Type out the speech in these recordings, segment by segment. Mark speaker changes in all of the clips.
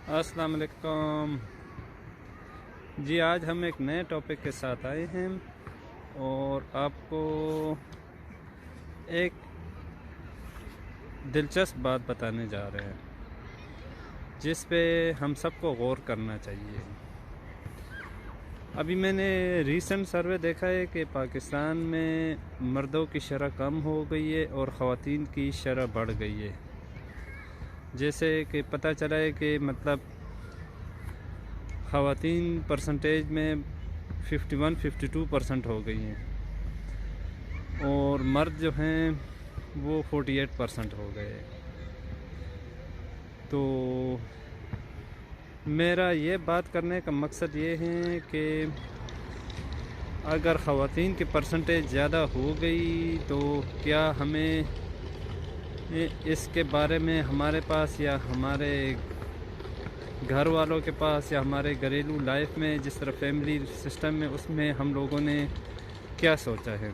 Speaker 1: السلام علیکم جی، آج ہم ایک نئے ٹاپک کے ساتھ آئے ہیں اور آپ کو ایک دلچسپ بات بتانے جا رہے ہیں جس پہ ہم سب کو غور کرنا چاہیے۔ ابھی میں نے ریسنٹ سروے دیکھا ہے کہ پاکستان میں مردوں کی شرح کم ہو گئی ہے اور خواتین کی شرح بڑھ گئی ہے۔ جیسے کہ پتہ چلا ہے کہ مطلب خواتین پرسنٹیج میں 51-52% ہو گئی ہیں اور مرد جو ہیں وہ 48% ہو گئے۔ تو میرا یہ بات کرنے کا مقصد یہ ہے کہ اگر خواتین کی پرسنٹیج زیادہ ہو گئی تو کیا ہمیں اس کے بارے میں ہمارے پاس یا ہمارے گھر والوں کے پاس یا ہمارے گھریلو لائف میں جس طرح فیملی سسٹم میں اس میں ہم لوگوں نے کیا سوچا ہے؟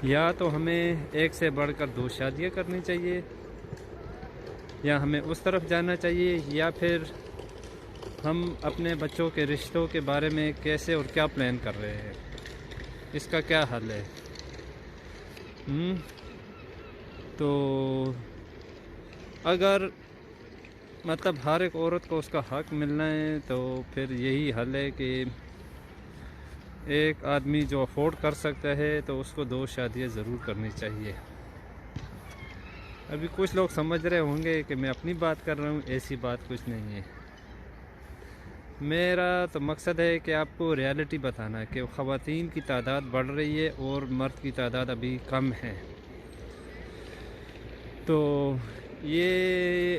Speaker 1: یا تو ہمیں ایک سے بڑھ کر 2 شادیاں کرنی چاہیے یا ہمیں اس طرف جانا چاہیے، یا پھر ہم اپنے بچوں کے رشتوں کے بارے میں کیسے اور کیا پلان کر رہے ہیں، اس کا کیا حل ہے؟ تو اگر مطلب ہر ایک عورت کو اس کا حق ملنا ہے تو پھر یہی حل ہے کہ ایک آدمی جو افورڈ کر سکتا ہے تو اس کو 2 شادیاں ضرور کرنی چاہیے۔ ابھی کچھ لوگ سمجھ رہے ہوں گے کہ میں اپنی بات کر رہا ہوں، ایسی بات کچھ نہیں ہے۔ میرا تو مقصد ہے کہ آپ کو ریالٹی بتانا ہے کہ خواتین کی تعداد بڑھ رہی ہے اور مرد کی تعداد ابھی کم ہے۔ تو یہ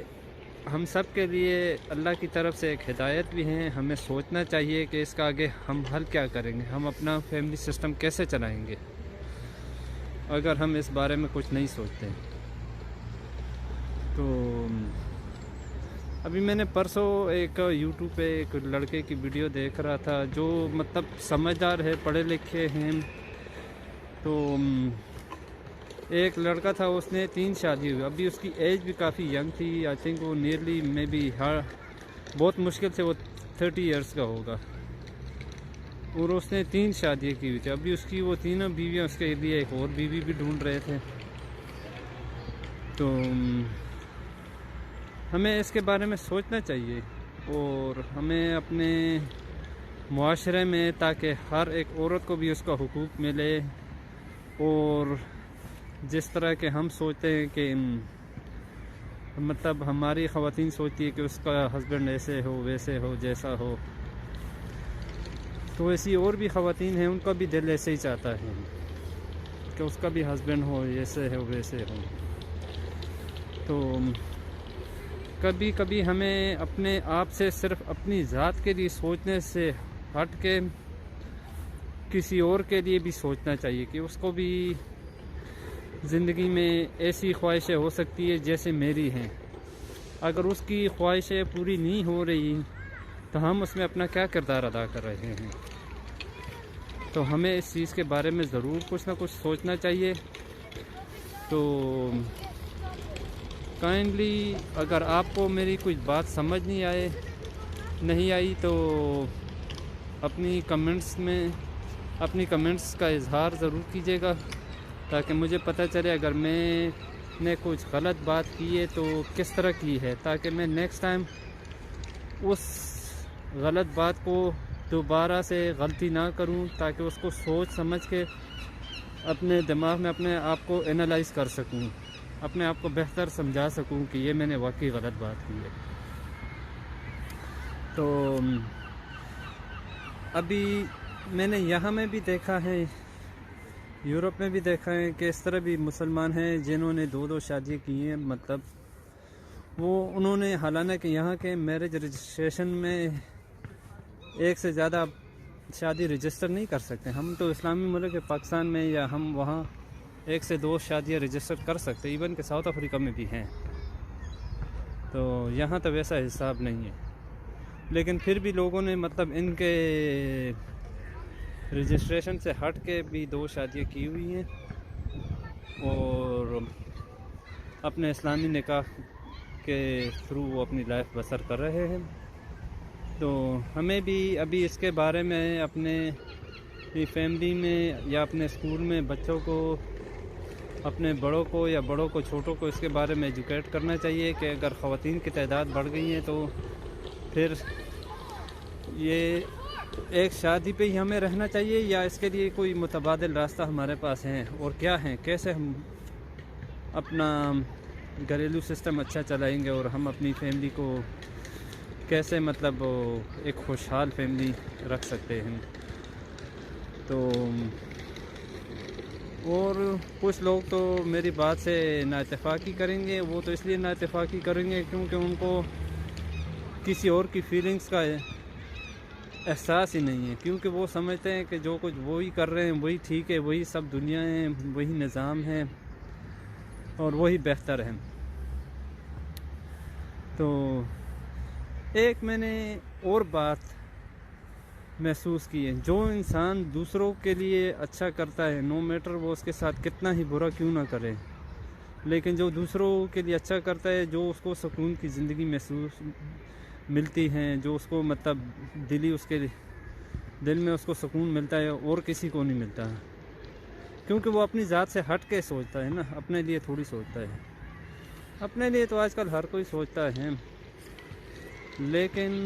Speaker 1: ہم سب کے لیے اللہ کی طرف سے ایک ہدایت بھی ہیں، ہمیں سوچنا چاہیے کہ اس کا آگے ہم حل کیا کریں گے، ہم اپنا فیملی سسٹم کیسے چلائیں گے اگر ہم اس بارے میں کچھ نہیں سوچتے۔ تو ابھی میں نے پرسوں ایک یوٹیوب پہ ایک لڑکے کی ویڈیو دیکھ رہا تھا جو مطلب سمجھدار ہے، پڑھے لکھے ہیں۔ تو ایک لڑکا تھا، اس نے 3 شادی ہوئی، ابھی اس کی ایج بھی کافی ینگ تھی، آئی تھنک وہ نیئرلی میں بھی بہت مشکل سے وہ 30 ایئرس کا ہوگا، اور اس نے 3 شادیاں کی ہوئی تھی۔ ابھی اس کی وہ تینوں بیویاں اس کے لیے ایک اور بیوی بھی ڈھونڈ رہے تھے۔ تو ہمیں اس کے بارے میں سوچنا چاہیے اور ہمیں اپنے معاشرے میں تاکہ ہر ایک عورت کو بھی اس کا حقوق ملے، اور جس طرح کہ ہم سوچتے ہیں کہ مطلب ہماری خواتین سوچتی ہے کہ اس کا ہسبینڈ ایسے ہو ویسے ہو جیسا ہو، تو ایسی اور بھی خواتین ہیں، ان کا بھی دل ایسے ہی چاہتا ہے کہ اس کا بھی ہسبینڈ ہو ایسے ہو ویسے ہو۔ تو کبھی کبھی ہمیں اپنے آپ سے صرف اپنی ذات کے لیے سوچنے سے ہٹ کے کسی اور کے لیے بھی سوچنا چاہیے کہ اس کو بھی زندگی میں ایسی خواہشیں ہو سکتی ہے جیسے میری ہیں۔ اگر اس کی خواہشیں پوری نہیں ہو رہی تو ہم اس میں اپنا کیا کردار ادا کر رہے ہیں؟ تو ہمیں اس چیز کے بارے میں ضرور کچھ نہ کچھ سوچنا چاہیے۔ تو کائنڈلی اگر آپ کو میری کچھ بات سمجھ نہیں آئی تو اپنی کمنٹس کا اظہار ضرور کیجیے گا، تاکہ مجھے پتہ چلے اگر میں نے کچھ غلط بات کی ہے تو کس طرح کی ہے، تاکہ میں نیکسٹ ٹائم اس غلط بات کو دوبارہ سے غلطی نہ کروں، تاکہ اس کو سوچ سمجھ کے اپنے دماغ میں اپنے آپ کو انالائز کر سکوں، اپنے آپ کو بہتر سمجھا سکوں کہ یہ میں نے واقعی غلط بات کی ہے۔ تو ابھی میں نے یہاں میں بھی دیکھا ہے، یورپ میں بھی دیکھا ہے کہ اس طرح بھی مسلمان ہیں جنہوں نے 2 شادیاں کی ہیں، مطلب انہوں نے حالانکہ یہاں کے میرج رجسٹریشن میں ایک سے زیادہ شادی رجسٹر نہیں کر سکتے۔ ہم تو اسلامی ملک ہے پاکستان میں، یا ہم وہاں 1 سے 2 شادیاں رجسٹر کر سکتے، ایون کہ ساؤتھ افریقہ میں بھی ہیں۔ تو یہاں تو ویسا حساب نہیں ہے، لیکن پھر بھی لوگوں نے مطلب ان کے رجسٹریشن سے ہٹ کے بھی 2 شادیاں کی ہوئی ہیں اور اپنے اسلامی نکاح کے تھرو وہ اپنی لائف بسر کر رہے ہیں. تو ہمیں بھی ابھی اس کے بارے میں اپنے فیملی میں یا اپنے اسکول میں بچوں کو، اپنے بڑوں کو یا بڑوں کو چھوٹوں کو اس کے بارے میں ایجوکیٹ کرنا چاہیے کہ اگر خواتین کی تعداد بڑھ گئی ہیں تو پھر یہ ایک شادی پہ ہی ہمیں رہنا چاہیے یا اس کے لیے کوئی متبادل راستہ ہمارے پاس ہیں اور کیا ہیں، کیسے ہم اپنا گھریلو سسٹم اچھا چلائیں گے اور ہم اپنی فیملی کو کیسے مطلب ایک خوشحال فیملی رکھ سکتے ہیں. تو اور کچھ لوگ تو میری بات سے نااتفاقی کریں گے. وہ تو اس لیے نااتفاقی کریں گے کیونکہ ان کو کسی اور کی فیلنگز کا احساس ہی نہیں ہے، کیونکہ وہ سمجھتے ہیں کہ جو کچھ وہی کر رہے ہیں وہی ٹھیک ہے، وہی سب دنیا ہے، وہی نظام ہے اور وہی بہتر ہے. تو ایک میں نے اور بات محسوس کی ہے، جو انسان دوسروں کے لیے اچھا کرتا ہے، نو میٹر وہ اس کے ساتھ کتنا ہی برا کیوں نہ کرے، لیکن جو دوسروں کے لیے اچھا کرتا ہے، جو اس کو سکون کی زندگی محسوس ملتی ہیں، جو اس کو مطلب اس کے دل میں اس کو سکون ملتا ہے اور کسی کو نہیں ملتا، کیونکہ وہ اپنی ذات سے ہٹ کے سوچتا ہے نا، اپنے لیے تھوڑی سوچتا ہے. اپنے لیے تو آج کل ہر کوئی سوچتا ہے، لیکن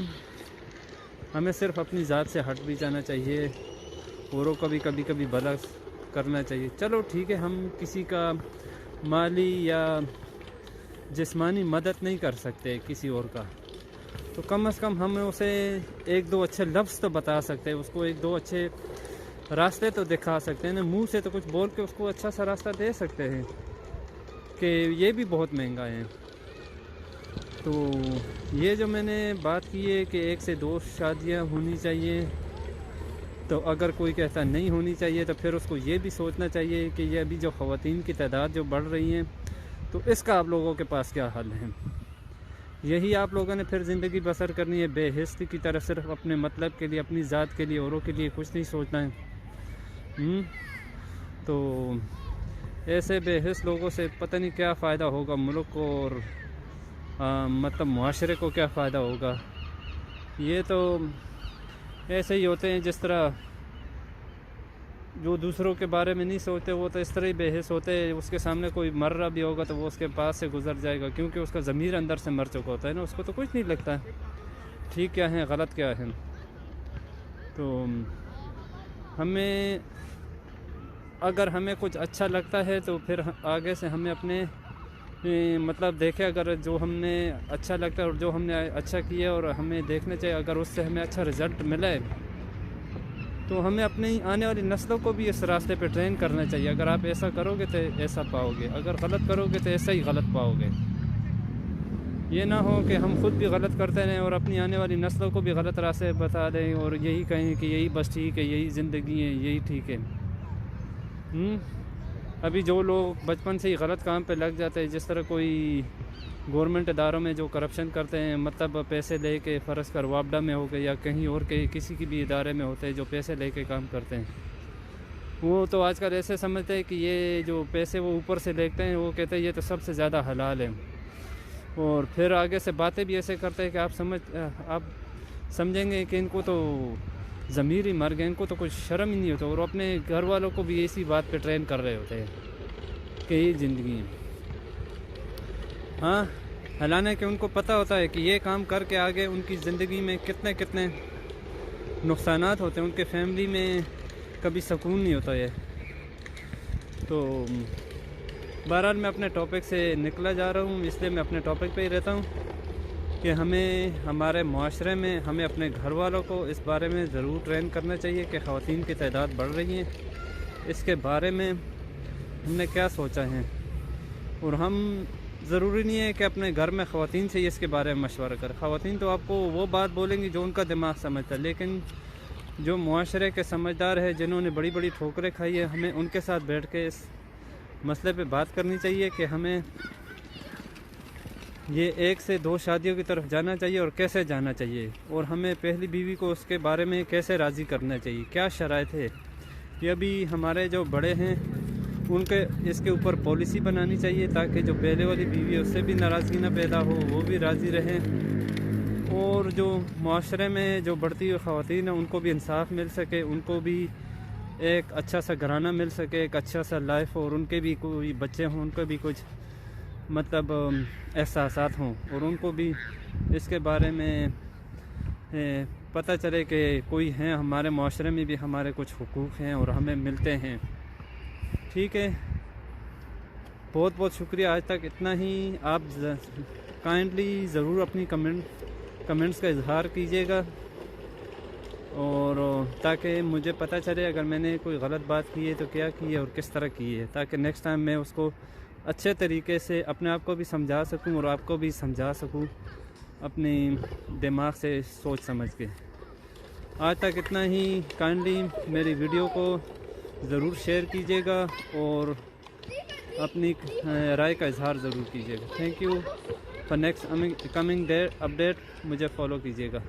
Speaker 1: ہمیں صرف اپنی ذات سے ہٹ بھی جانا چاہیے، اوروں کا بھی کبھی کبھی بھلا کرنا چاہیے. چلو ٹھیک ہے، ہم کسی کا مالی یا جسمانی مدد نہیں کر سکتے کسی اور کا، تو کم از کم ہم اسے ایک دو اچھے لفظ تو بتا سکتے ہیں، اس کو ایک دو اچھے راستے تو دکھا سکتے ہیں نا، منہ سے تو کچھ بول کے اس کو اچھا سا راستہ دے سکتے ہیں کہ یہ بھی بہت مہنگا ہے. تو یہ جو میں نے بات کی ہے کہ 1 سے 2 شادیاں ہونی چاہیے، تو اگر کوئی کہتا نہیں ہونی چاہیے تو پھر اس کو یہ بھی سوچنا چاہیے کہ یہ ابھی جو خواتین کی تعداد جو بڑھ رہی ہیں تو اس کا آپ لوگوں کے پاس کیا حل ہے. یہی آپ لوگوں نے پھر زندگی بسر کرنی ہے بے حسی کی طرف، صرف اپنے مطلب کے لیے، اپنی ذات کے لیے، اوروں کے لیے کچھ نہیں سوچنا ہے. تو ایسے بے حس لوگوں سے پتہ نہیں کیا فائدہ ہوگا ملک کو اور مطلب معاشرے کو کیا فائدہ ہوگا. یہ تو ایسے ہی ہوتے ہیں جس طرح جو دوسروں کے بارے میں نہیں سوچتے وہ تو اس طرح ہی بے حس ہوتے ہیں. اس کے سامنے کوئی مر رہا بھی ہوگا تو وہ اس کے پاس سے گزر جائے گا، کیونکہ اس کا ضمیر اندر سے مر چکا ہوتا ہے نا، اس کو تو کچھ نہیں لگتا ٹھیک کیا ہے غلط کیا ہے. تو ہمیں اگر ہمیں کچھ اچھا لگتا ہے تو پھر آگے سے ہمیں اپنے مطلب دیکھے، اگر جو ہم نے اچھا لگتا ہے اور جو ہم نے اچھا کیا اور ہمیں دیکھنا چاہیے، اگر اس سے ہمیں اچھا رزلٹ ملے تو ہمیں اپنی آنے والی نسلوں کو بھی اس راستے پہ ٹرین کرنا چاہیے. اگر آپ ایسا کرو گے تو ایسا پاؤ گے، اگر غلط کرو گے تو ایسا ہی غلط پاؤ گے. یہ نہ ہو کہ ہم خود بھی غلط کرتے رہیں اور اپنی آنے والی نسلوں کو بھی غلط راستے بتا دیں اور یہی کہیں کہ یہی بس ٹھیک ہے، یہی زندگی ہے، یہی ٹھیک ہے. ابھی جو لوگ بچپن سے ہی غلط کام پہ لگ جاتے ہیں، جس طرح کوئی گورنمنٹ اداروں میں جو کرپشن کرتے ہیں، مطلب پیسے لے کے، فرض کر وابڈا میں ہو گئے یا کہیں اور کسی کی بھی ادارے میں ہوتے ہیں جو پیسے لے کے کام کرتے ہیں، وہ تو آج کل ایسے سمجھتے ہیں کہ یہ جو پیسے وہ اوپر سے لیتے ہیں، وہ کہتے ہیں یہ تو سب سے زیادہ حلال ہے. اور پھر آگے سے باتیں بھی ایسے کرتے ہیں کہ آپ سمجھیں گے کہ ان کو تو ضمیر ہی مر گئے، ان کو تو کچھ شرم ہی نہیں ہوتا، اور اپنے گھر والوں کو بھی اسی بات پہ ٹرین کر رہے ہوتے ہیں کہ یہ زندگی ہے. ہاں، حالانکہ کہ ان کو پتہ ہوتا ہے کہ یہ کام کر کے آگے ان کی زندگی میں کتنے نقصانات ہوتے ہیں، ان کے فیملی میں کبھی سکون نہیں ہوتا ہے. تو بہرحال میں اپنے ٹاپک سے نکلا جا رہا ہوں، اس لیے میں اپنے ٹاپک پہ ہی رہتا ہوں کہ ہمیں ہمارے معاشرے میں ہمیں اپنے گھر والوں کو اس بارے میں ضرور ٹرین کرنا چاہیے کہ خواتین کی تعداد بڑھ رہی ہیں، اس کے بارے میں ہم نے کیا سوچا ہے. اور ہم ضروری نہیں ہے کہ اپنے گھر میں خواتین سے ہی اس کے بارے میں مشورہ کریں. خواتین تو آپ کو وہ بات بولیں گی جو ان کا دماغ سمجھتا ہے، لیکن جو معاشرے کے سمجھدار ہیں، جنہوں نے بڑی بڑی ٹھوکریں کھائی ہیں، ہمیں ان کے ساتھ بیٹھ کے اس مسئلے پہ بات کرنی چاہیے کہ ہمیں یہ 1 سے 2 شادیوں کی طرف جانا چاہیے اور کیسے جانا چاہیے، اور ہمیں پہلی بیوی کو اس کے بارے میں کیسے راضی کرنا چاہیے، کیا شرائط ہے. یہ ابھی ہمارے جو بڑے ہیں ان کے اس کے اوپر پالیسی بنانی چاہیے تاکہ جو پہلے والی بیوی ہے اس سے بھی ناراضگی نہ پیدا ہو، وہ بھی راضی رہیں، اور جو معاشرے میں جو بڑھتی ہوئی خواتین ہیں ان کو بھی انصاف مل سکے، ان کو بھی ایک اچھا سا گھرانہ مل سکے، ایک اچھا سا لائف، اور ان کے بھی کوئی بچے ہوں، ان کو بھی کچھ مطلب احساسات ہوں، اور ان کو بھی اس کے بارے میں پتہ چلے کہ کوئی ہیں، ہمارے معاشرے میں بھی ہمارے کچھ حقوق ہیں اور ہمیں ملتے ہیں۔ ٹھیک ہے، بہت بہت شکریہ، آج تک اتنا ہی۔ آپ کائنڈلی ضرور اپنی کمنٹس کا اظہار کیجیے گا، اور تاکہ مجھے پتہ چلے اگر میں نے کوئی غلط بات کی ہے تو کیا کی ہے اور کس طرح کی ہے، تاکہ نیکسٹ ٹائم میں اس کو اچھے طریقے سے اپنے آپ کو بھی سمجھا سکوں اور آپ کو بھی سمجھا سکوں اپنی دماغ سے سوچ سمجھ کے۔ آج تک اتنا ہی۔ کائنڈلی میری ویڈیو کو ضرور شیئر کیجیے گا اور اپنی رائے کا اظہار ضرور کیجیے گا۔ Thank you for next coming update, مجھے فالو کیجیے گا۔